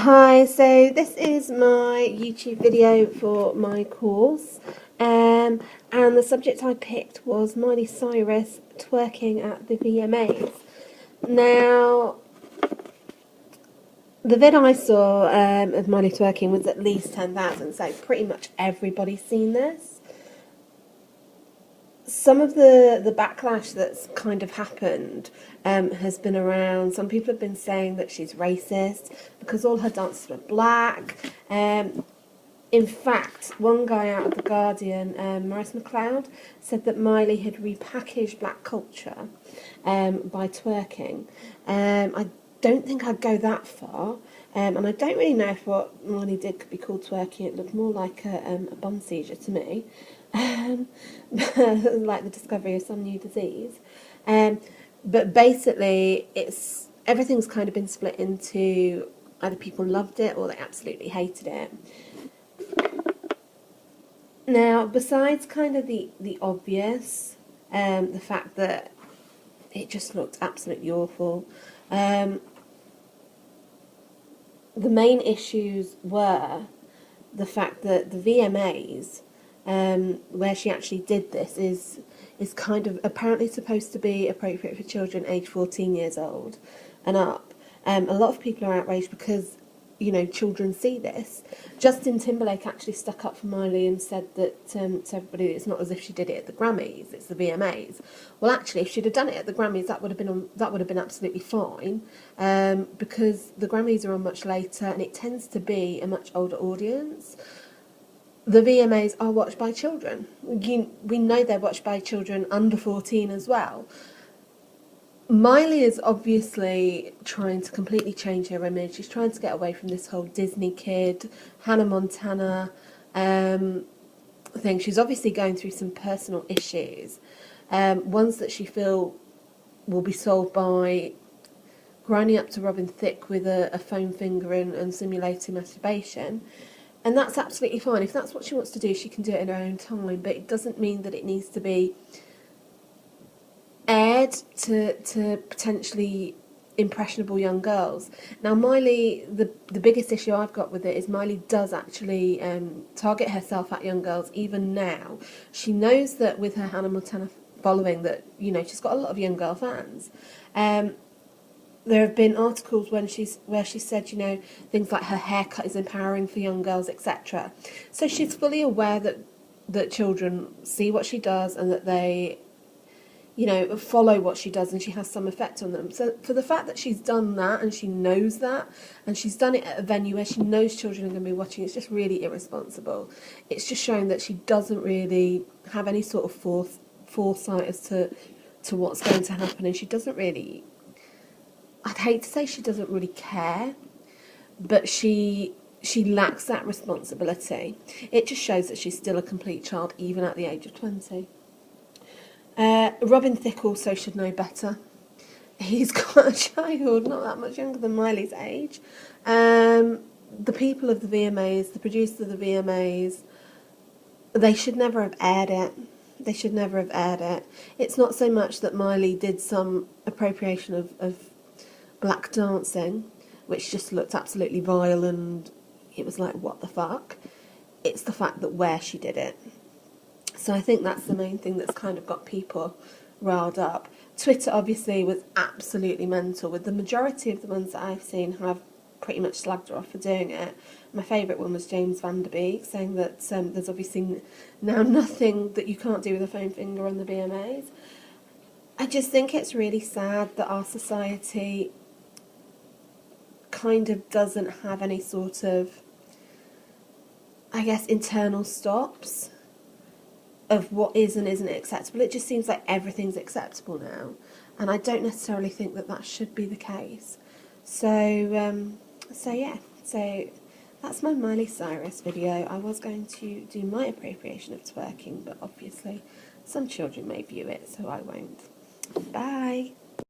Hi, so this is my YouTube video for my course, and the subject I picked was Miley Cyrus twerking at the VMAs. Now, the vid I saw of Miley twerking was at least 10,000, so pretty much everybody's seen this. Some of the backlash that's kind of happened has been around. Some people have been saying that she's racist because all her dances were black. In fact, one guy out of The Guardian, Maurice McLeod, said that Miley had repackaged black culture by twerking. I don't think I'd go that far, and I don't really know if what Miley did could be called twerking. It looked more like a bum seizure to me. Like the discovery of some new disease, but basically everything's kind of been split into either people loved it or they absolutely hated it. Now, besides kind of the obvious, the fact that it just looked absolutely awful, the main issues were the fact that the VMAs, where she actually did this, is kind of apparently supposed to be appropriate for children aged 14 years old and up. A lot of people are outraged because, you know, children see this. Justin Timberlake actually stuck up for Miley and said that to everybody, it's not as if she did it at the Grammys, it's the VMAs. Well, actually, if she'd have done it at the Grammys, that would have been absolutely fine, because the Grammys are on much later and it tends to be a much older audience. The VMAs are watched by children. We know they're watched by children under 14 as well. Miley is obviously trying to completely change her image. She's trying to get away from this whole Disney kid, Hannah Montana thing. She's obviously going through some personal issues, ones that she feels will be solved by grinding up to Robin Thicke with a foam finger and simulating masturbation. And that's absolutely fine. If that's what she wants to do, she can do it in her own time. But it doesn't mean that it needs to be aired to potentially impressionable young girls. Now, Miley, the biggest issue I've got with it is Miley does actually target herself at young girls even now. She knows that with her Hannah Montana following that, you know, she's got a lot of young girl fans. There have been articles where she said, you know, things like her haircut is empowering for young girls, etc. So she's fully aware that children see what she does and that they, you know, follow what she does and she has some effect on them. So for the fact that she's done that and she knows that and she's done it at a venue where she knows children are going to be watching, it's just really irresponsible. It's just showing that she doesn't really have any sort of foresight as to what's going to happen, and she doesn't really, I'd hate to say she doesn't really care, but she lacks that responsibility. It just shows that she's still a complete child, even at the age of 20. Robin Thicke also should know better. He's got a child not that much younger than Miley's age. The people of the VMAs, the producers of the VMAs, they should never have aired it. They should never have aired it. It's not so much that Miley did some appropriation of black dancing, which just looked absolutely vile and it was like, what the fuck? It's the fact that where she did it. So I think that's the main thing that's kind of got people riled up. Twitter obviously was absolutely mental, with the majority of the ones that I've seen have pretty much slagged her off for doing it. My favourite one was James Van Der Beek, saying that there's obviously now nothing that you can't do with a foam finger on the VMAs. I just think it's really sad that our society kind of doesn't have any sort of, I guess, internal stops of what is and isn't acceptable. It just seems like everything's acceptable now, and I don't necessarily think that that should be the case. So yeah, so that's my Miley Cyrus video. I was going to do my appropriation of twerking, but obviously some children may view it, so I won't. Bye.